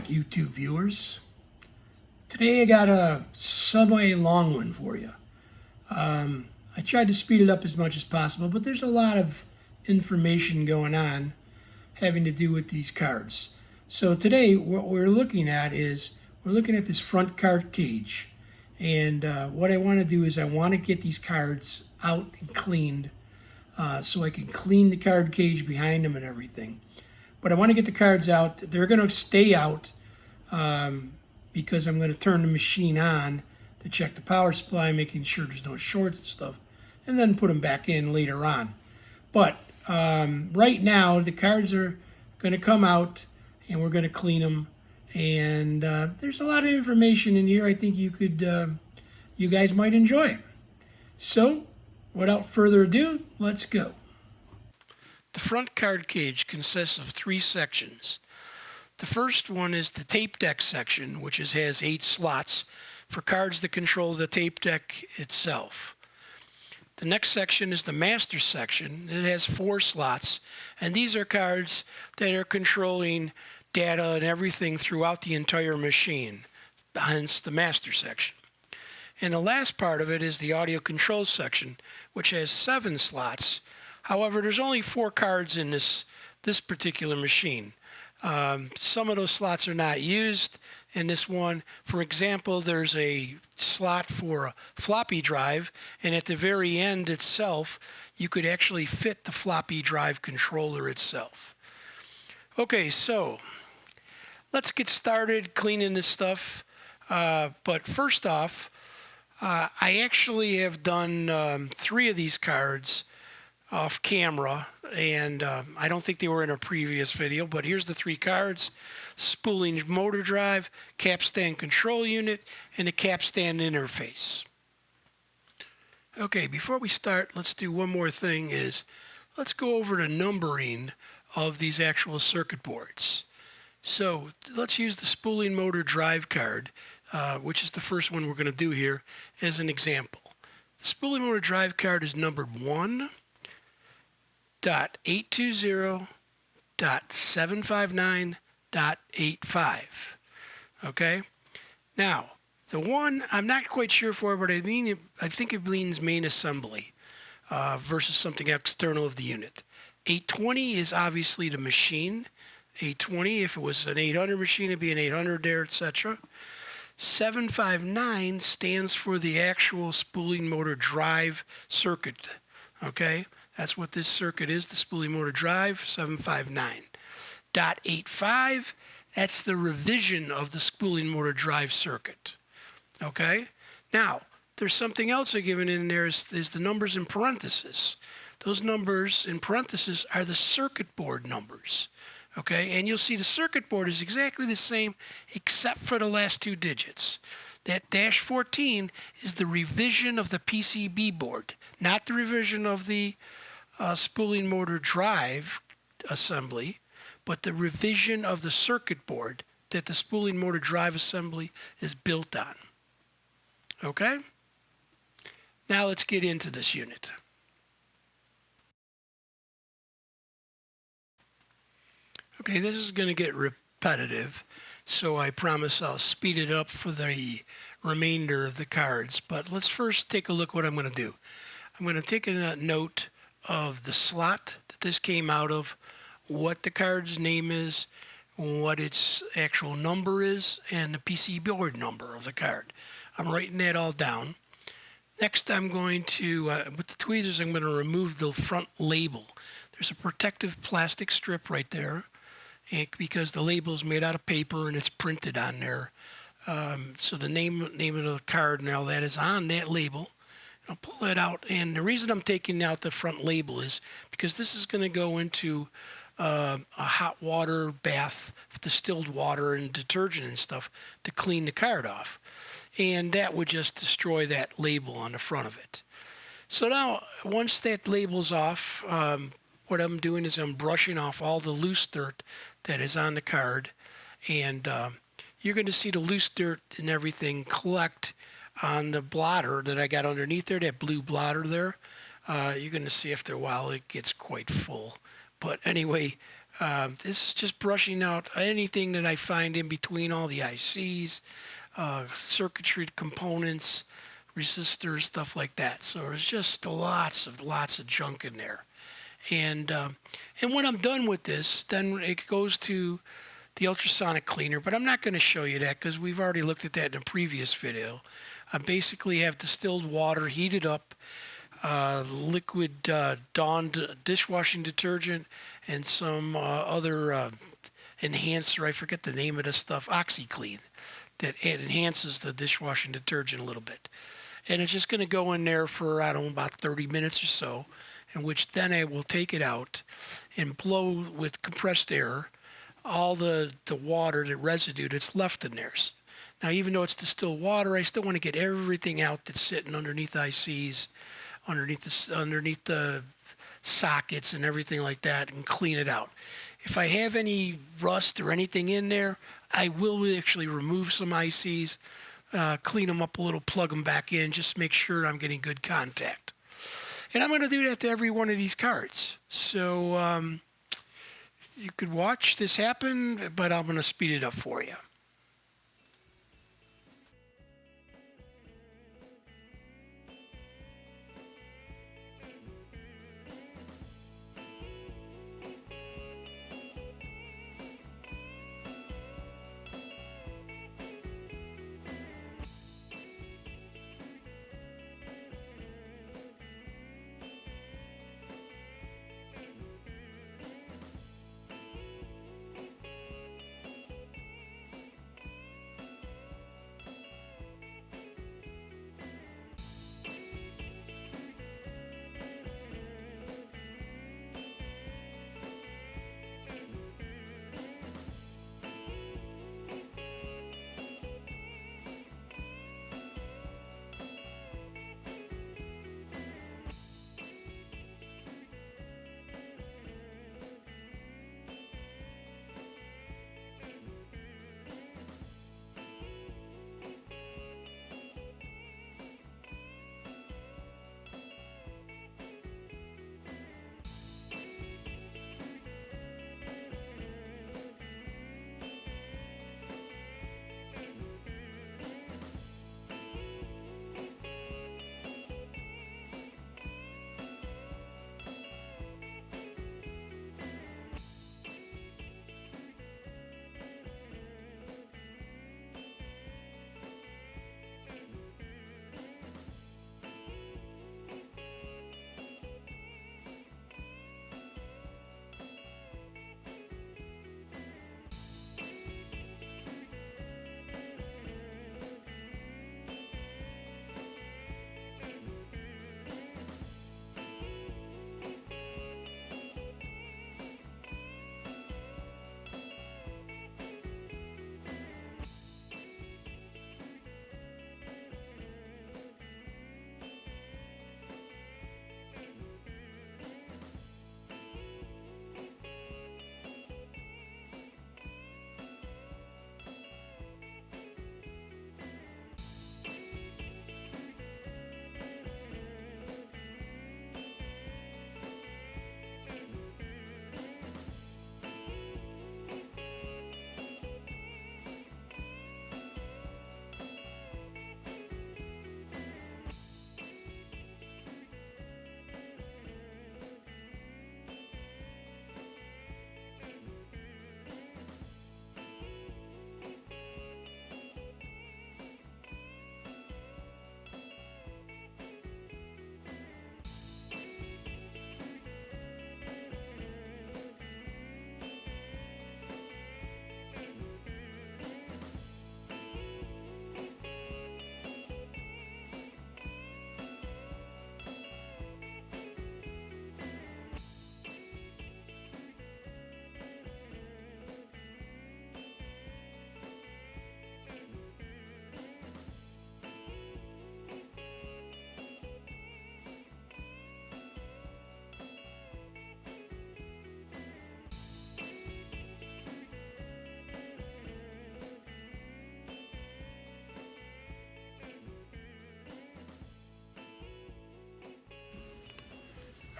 YouTube viewers. Today I got a somewhat long one for you. I tried to speed it up as much as possible, but there's a lot of information going on having to do with these cards. So today what we're looking at is we're looking at this front card cage. And what I want to do is I want to get these cards out and cleaned so I can clean the card cage behind them and everything. But I want to get the cards out. They're going to stay out because I'm going to turn the machine on to check the power supply, making sure there's no shorts and stuff, and then put them back in later on. But right now, the cards are going to come out, and we're going to clean them. And there's a lot of information in here I think you guys might enjoy. So, without further ado, let's go. The front card cage consists of 3 sections. The first one is the tape deck section, which has 8 slots for cards that control the tape deck itself. The next section is the master section. It has 4 slots, and these are cards that are controlling data and everything throughout the entire machine, hence the master section. And the last part of it is the audio control section, which has 7 slots. However, there's only 4 cards in this particular machine. Some of those slots are not used in this one. For example, there's a slot for a floppy drive, and at the very end itself, you could actually fit the floppy drive controller itself. Okay, so let's get started cleaning this stuff. But first off, I actually have done 3 of these cards off camera, and I don't think they were in a previous video, but here's the 3 cards: spooling motor drive, capstan control unit, and the capstan interface. Okay, before we start, let's do one more thing. Let's go over the numbering of these actual circuit boards. So let's use the spooling motor drive card, which is the first one we're going to do here, as an example. The spooling motor drive card is numbered 1.820.759.85. Okay? Now, the one I'm not quite sure for, but I think it means main assembly versus something external of the unit. 820 is obviously the machine. 820, if it was an 800 machine, it'd be an 800 there, etc. 759 stands for the actual spooling motor drive circuit. Okay? That's what this circuit is, the spooling motor drive, 759. .85, that's the revision of the spooling motor drive circuit. Okay? Now, there's something else I've given in there is the numbers in parentheses. Those numbers in parentheses are the circuit board numbers. Okay? And you'll see the circuit board is exactly the same except for the last 2 digits. That -14 is the revision of the PCB board, not the revision of the spooling motor drive assembly, but the revision of the circuit board that the spooling motor drive assembly is built on. Okay? Now let's get into this unit. Okay, this is going to get repetitive, so I promise I'll speed it up for the remainder of the cards. But let's first take a look what I'm going to do. I'm going to take a note of the slot that this came out of, what the card's name is, what its actual number is, and the PC board number of the card. I'm writing that all down. Next, I'm going to, with the tweezers, I'm going to remove the front label. There's a protective plastic strip right there, because the label is made out of paper and it's printed on there. So the name of the card and all that is on that label. I'll pull that out, and the reason I'm taking out the front label is because this is going to go into a hot water bath, distilled water and detergent and stuff to clean the card off. And that would just destroy that label on the front of it. So now, once that label's off, what I'm doing is I'm brushing off all the loose dirt that is on the card, and you're going to see the loose dirt and everything collect on the blotter that I got underneath there, that blue blotter there. You're going to see after a while it gets quite full. But anyway, This is just brushing out anything that I find in between all the ICs, circuitry components, resistors, stuff like that. So there's just lots of junk in there. And when I'm done with this, then it goes to the ultrasonic cleaner, but I'm not going to show you that because we've already looked at that in a previous video. I basically have distilled water heated up, liquid Dawn dishwashing detergent, and some other enhancer. I forget the name of the stuff, OxyClean, that it enhances the dishwashing detergent a little bit. And it's just going to go in there for, I don't know, about 30 minutes or so, in which then I will take it out and blow with compressed air all the water, the residue that's left in there. Now, even though it's distilled water, I still want to get everything out that's sitting underneath ICs, underneath the sockets and everything like that, and clean it out. If I have any rust or anything in there, I will actually remove some ICs, clean them up a little, plug them back in, just make sure I'm getting good contact. And I'm going to do that to every one of these cards. So you could watch this happen, but I'm going to speed it up for you.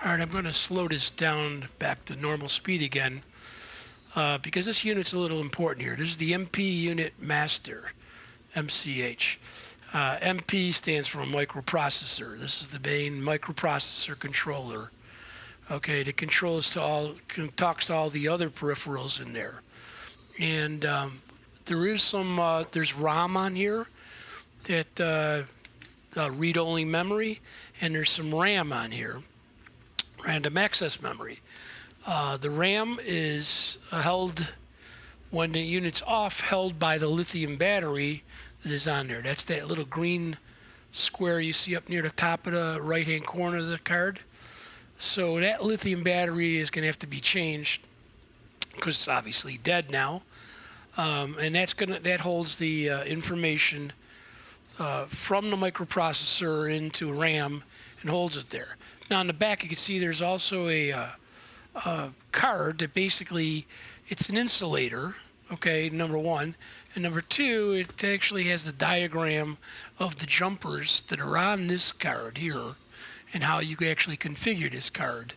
All right, I'm going to slow this down back to normal speed again because this unit's a little important here. This is the MP unit master, MCH. MP stands for microprocessor. This is the main microprocessor controller. Okay, that controls to all, talks to all the other peripherals in there. And there is some, there's ROM on here, that read-only memory, and there's some RAM on here, random access memory. The RAM is held, when the unit's off, held by the lithium battery that is on there. That's that little green square you see up near the top of the right-hand corner of the card. So that lithium battery is going to have to be changed because it's obviously dead now. And that holds the information from the microprocessor into RAM and holds it there. Now on the back you can see there's also a card that basically, it's an insulator, okay, number one. And number two, it actually has the diagram of the jumpers that are on this card here and how you can actually configure this card.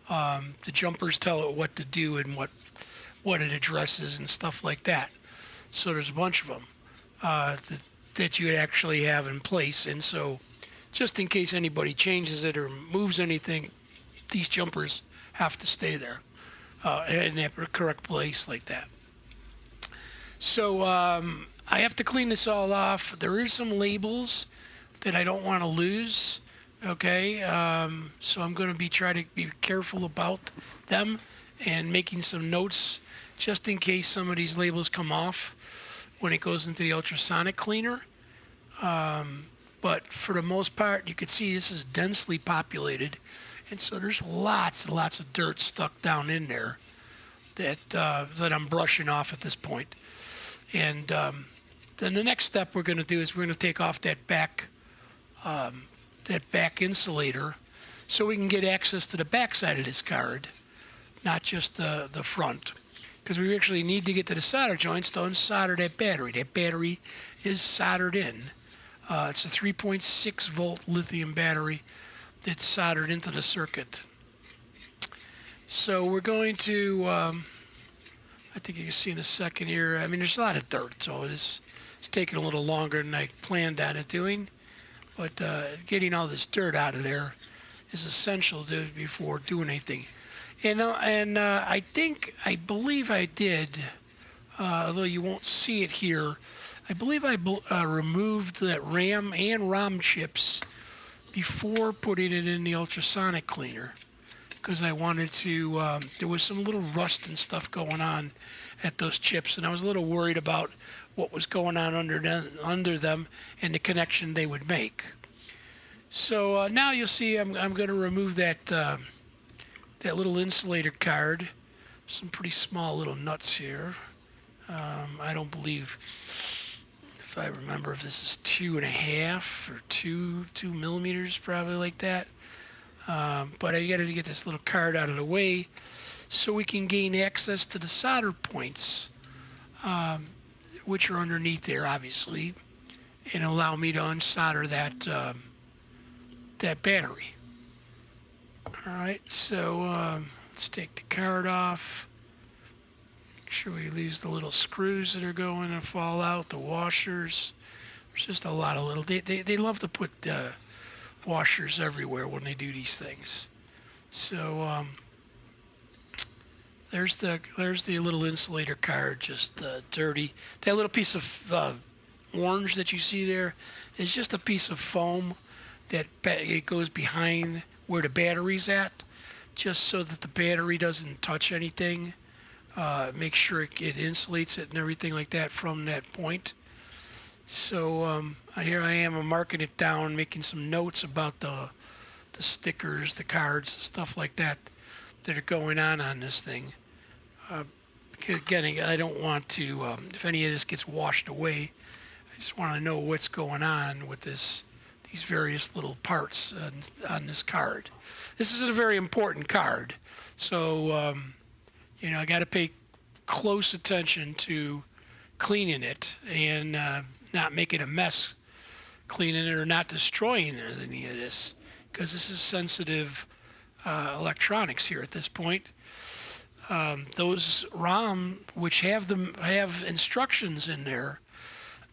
The jumpers tell it what to do and what it addresses and stuff like that. So there's a bunch of them that you actually have in place. And so just in case anybody changes it or moves anything, these jumpers have to stay there in that correct place like that. So I have to clean this all off. There is some labels that I don't want to lose. Okay, so I'm going to be trying to be careful about them and making some notes just in case some of these labels come off when it goes into the ultrasonic cleaner. But for the most part, you can see this is densely populated, and so there's lots and lots of dirt stuck down in there that I'm brushing off at this point. And then the next step we're going to do is we're going to take off that back insulator so we can get access to the back side of this card, not just the front, because we actually need to get to the solder joints to unsolder that battery. That battery is soldered in. It's a 3.6 volt lithium battery that's soldered into the circuit. So we're going to, I think you can see in a second here, I mean there's a lot of dirt, so it's taking a little longer than I planned on it doing. But getting all this dirt out of there is essential before doing anything. And I believe I did, although you won't see it here, I believe I removed the RAM and ROM chips before putting it in the ultrasonic cleaner, because I wanted to, there was some little rust and stuff going on at those chips, and I was a little worried about what was going on under them and the connection they would make. So now you'll see I'm going to remove that that little insulator card. Some pretty small little nuts here. I don't believe, if I remember, if this is 2.5 or 2 millimeters, probably like that. But I got to get this little card out of the way so we can gain access to the solder points, which are underneath there, obviously, and allow me to unsolder that that battery. All right, so let's take the card off. Make sure we lose the little screws that are going to fall out, the washers. There's just a lot of little. They love to put washers everywhere when they do these things. So there's the little insulator card, just dirty. That little piece of orange that you see there is just a piece of foam that it goes behind where the battery's at, just so that the battery doesn't touch anything. Make sure it insulates it and everything like that from that point. So here I am, I'm marking it down, making some notes about the stickers, the cards, stuff like that are going on this thing. Again, I don't want to, if any of this gets washed away, I just want to know what's going on with these various little parts on this card. This is a very important card, so I got to pay close attention to cleaning it and not making a mess cleaning it or not destroying any of this, because this is sensitive electronics here at this point. Those ROM which have instructions in there,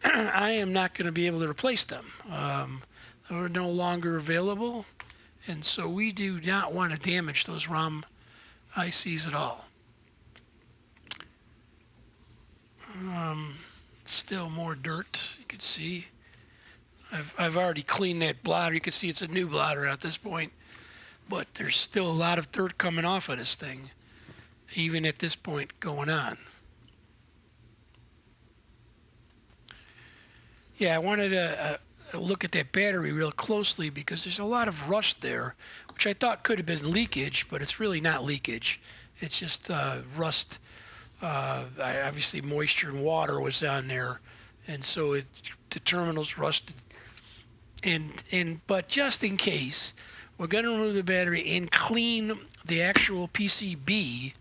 I am not going to be able to replace them. They're no longer available, and so we do not want to damage those ROM ICs at all. Still more dirt, you can see. I've already cleaned that blotter. You can see it's a new blotter at this point, but there's still a lot of dirt coming off of this thing, even at this point going on. Yeah, I wanted to look at that battery real closely because there's a lot of rust there, which I thought could have been leakage, but it's really not leakage. It's just rust. Obviously, moisture and water was on there, and so the terminals rusted. But just in case, we're going to remove the battery and clean the actual PCB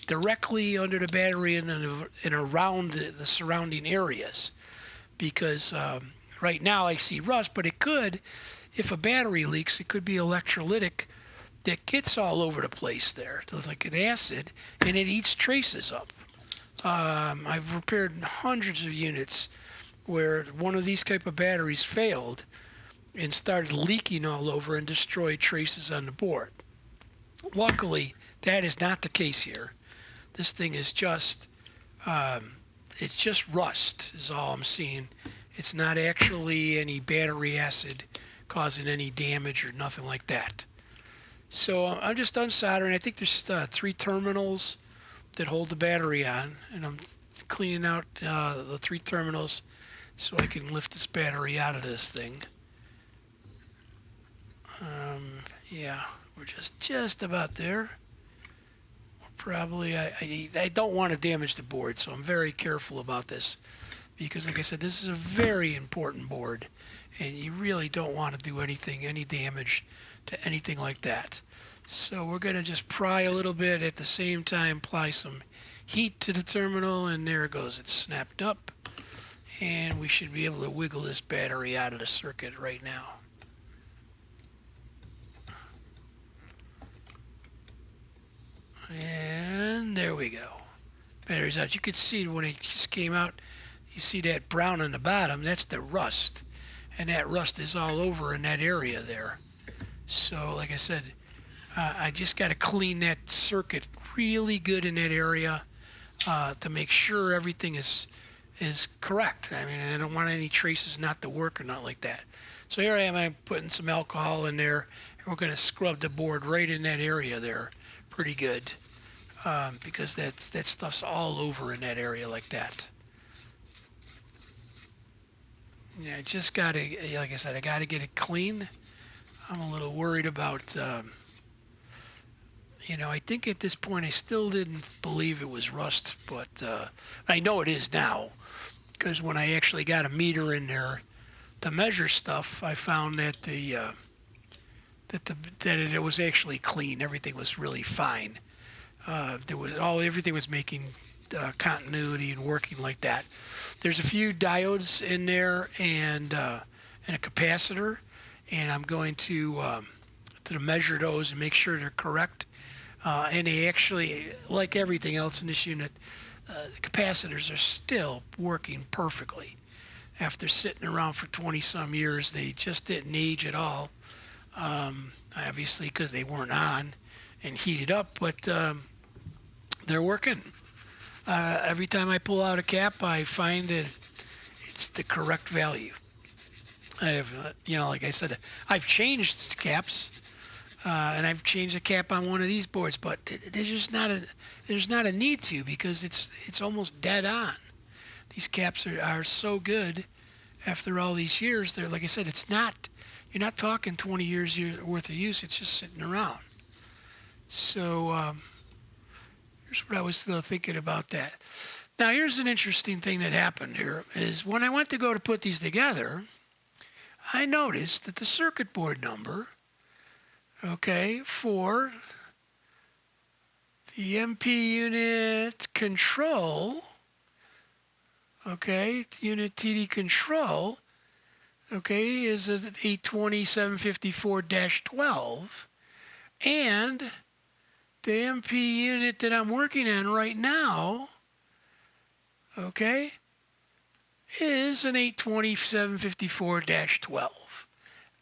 directly under the battery and around the surrounding areas, because right now I see rust, but it could, if a battery leaks, it could be electrolytic that gets all over the place there, like an acid, and it eats traces up. I've repaired hundreds of units where one of these type of batteries failed and started leaking all over and destroyed traces on the board. Luckily, that is not the case here. This thing is just, it's just rust is all I'm seeing. It's not actually any battery acid causing any damage or nothing like that. So I'm just unsoldering. I think there's 3 terminals that hold the battery on, and I'm cleaning out the 3 terminals so I can lift this battery out of this thing. Yeah, we're just about there. Probably, I don't want to damage the board, so I'm very careful about this, because like I said, this is a very important board, and you really don't want to do any damage to anything like that. So we're going to just pry a little bit, at the same time apply some heat to the terminal, and there it goes. It's snapped up, and we should be able to wiggle this battery out of the circuit right now. And there we go. Battery's out. You could see when it just came out, you see that brown on the bottom, that's the rust. And that rust is all over in that area there. So like I said, I just got to clean that circuit really good in that area to make sure everything is correct. I mean, I don't want any traces not to work or not like that. So here I am, I'm putting some alcohol in there, and we're going to scrub the board right in that area there pretty good, because that stuff's all over in that area like that. Yeah, I just got to, like I said, I got to get it clean. I'm a little worried about, I think at this point I still didn't believe it was rust, but I know it is now, because when I actually got a meter in there to measure stuff, I found that it was actually clean. Everything was really fine. Everything was making continuity and working like that. There's a few diodes in there and a capacitor, and I'm going to measure those and make sure they're correct. And they actually, like everything else in this unit, the capacitors are still working perfectly. After sitting around for 20 some years, they just didn't age at all. Obviously because they weren't on and heated up, but they're working. Every time I pull out a cap, I find that it's the correct value. I have, like I said, I've changed caps, and I've changed a cap on one of these boards, but there's not a need to, because it's almost dead on. These caps are so good after all these years. They're, like I said, you're not talking 20 years worth of use. It's just sitting around. So here's what I was still thinking about that. Now here's an interesting thing that happened here, is when I went to go to put these together, I noticed that the circuit board number, for the MP unit control, unit TD control, is at 820-754-12, and the MP unit that I'm working on right now, okay, is an 820 754-12.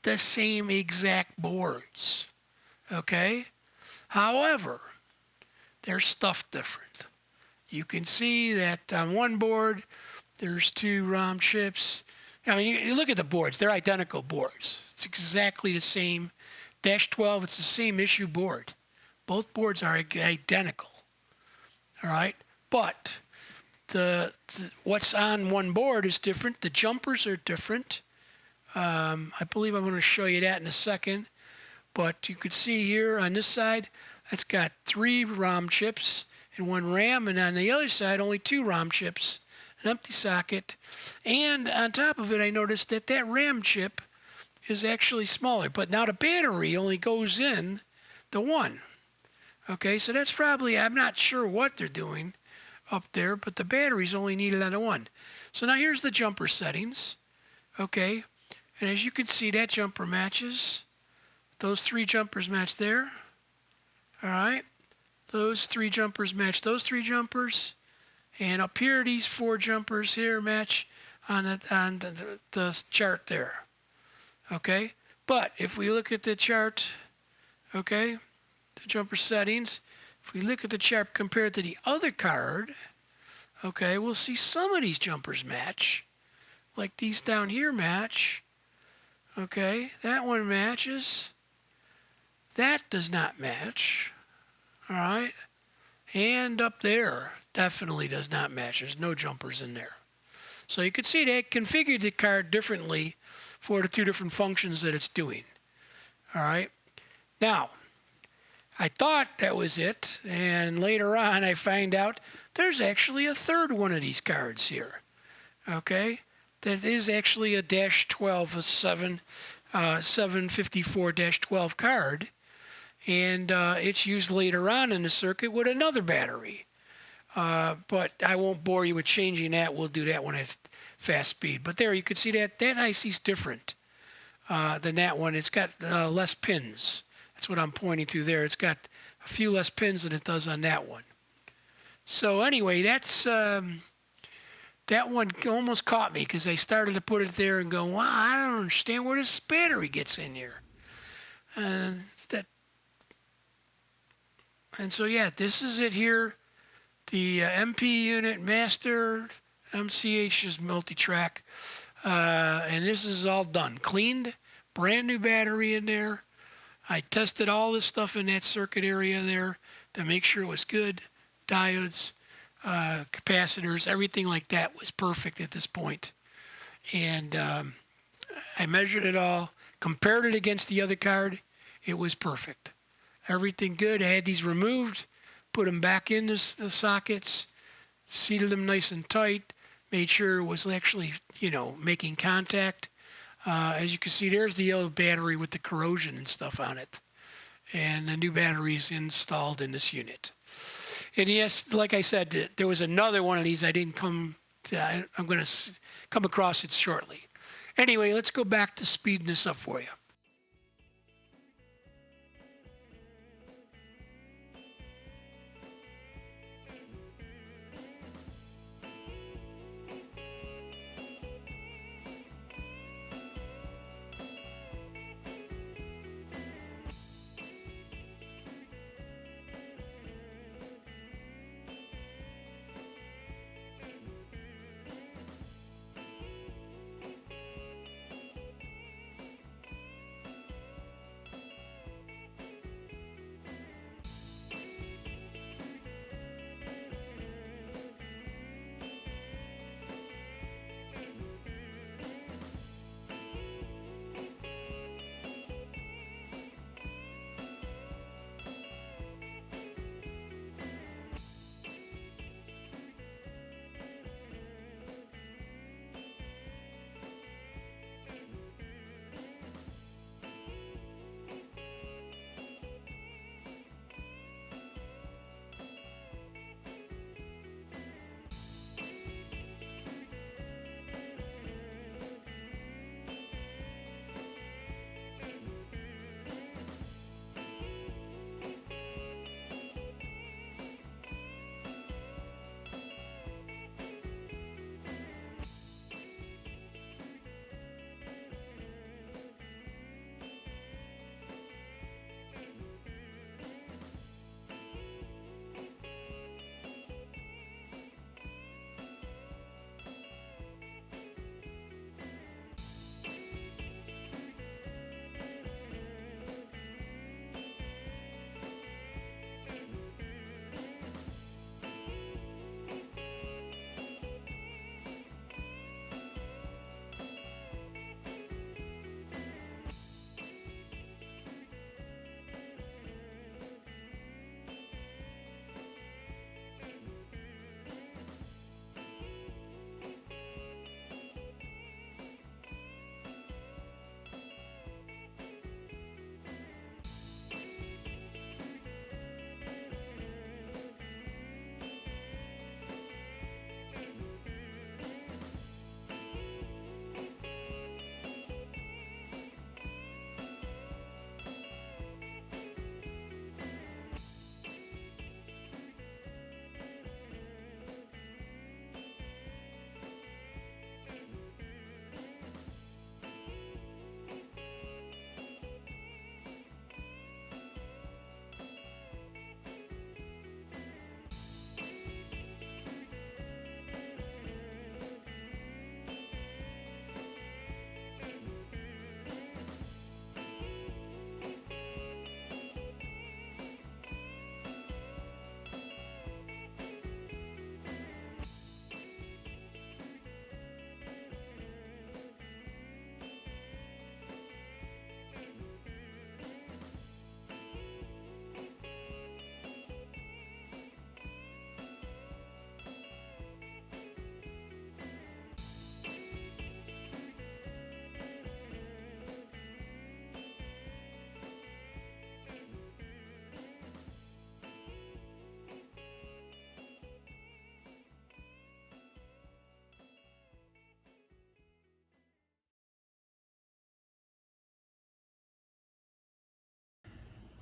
The same exact boards, okay? However, they're stuffed different. You can see that on one board, there's 2 ROM chips. I mean, you look at the boards, they're identical boards. It's exactly the same. Dash 12, it's the same issue board. Both boards are identical, all right? But what's on one board is different. The jumpers are different. I believe I'm going to show you that in a second. But you could see here on this side, it's got 3 ROM chips and 1 RAM, and on the other side, only 2 ROM chips, an empty socket. And on top of it, I noticed that RAM chip is actually smaller, but now the battery only goes in the 1. Okay, so that's probably, I'm not sure what they're doing up there, but the battery's only needed on the 1. So now here's the jumper settings. Okay, and as you can see, that jumper matches. Those 3 jumpers match there. All right, those 3 jumpers match those 3 jumpers. And up here, these 4 jumpers here match on the chart there. Okay, but if we look at the chart, okay, the jumper settings, if we look at the chart compared to the other card, okay, we'll see some of these jumpers match. Like these down here match. Okay, that one matches. That does not match. All right, and up there definitely does not match. There's no jumpers in there. So you can see they configured the card differently for the 2 different functions that it's doing. All right, now I thought that was it, and later on I find out there's actually a third one of these cards here. Okay, that is actually a dash 12, a 754-12 card, and it's used later on in the circuit with another battery. But I won't bore you with changing that. We'll do that one at fast speed. But there you can see that IC's different than that one. It's got less pins. That's what I'm pointing to there. It's got a few less pins than it does on that one. So anyway, that's that one almost caught me because I started to put it there and go, wow, I don't understand where this battery gets in here. And so yeah, this is it here. The MP unit master, MCH is Multitrack, and this is all done. Cleaned, brand new battery in there. I tested all this stuff in that circuit area there to make sure it was good. Diodes, capacitors, everything like that was perfect at this point. And I measured it all, compared it against the other card. It was perfect. Everything good. I had these removed, put them back in the sockets, seated them nice and tight, made sure it was actually, making contact. As you can see, there's the old battery with the corrosion and stuff on it. And the new battery's installed in this unit. And yes, like I said, there was another one of these I didn't I'm going to come across it shortly. Anyway, let's go back to speeding this up for you.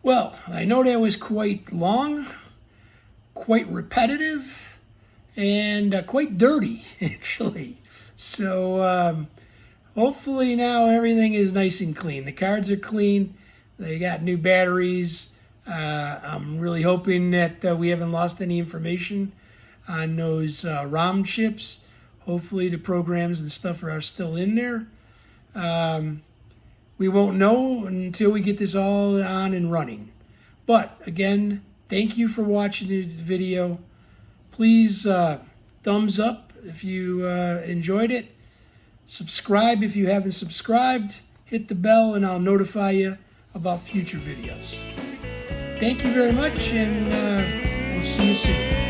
Well, I know that was quite long, quite repetitive, and quite dirty, actually. So hopefully now everything is nice and clean. The cards are clean. They got new batteries. I'm really hoping that we haven't lost any information on those ROM chips. Hopefully the programs and stuff are still in there. We won't know until we get this all on and running. But again, thank you for watching the video. Please thumbs up if you enjoyed it. Subscribe if you haven't subscribed. Hit the bell and I'll notify you about future videos. Thank you very much, and we'll see you soon.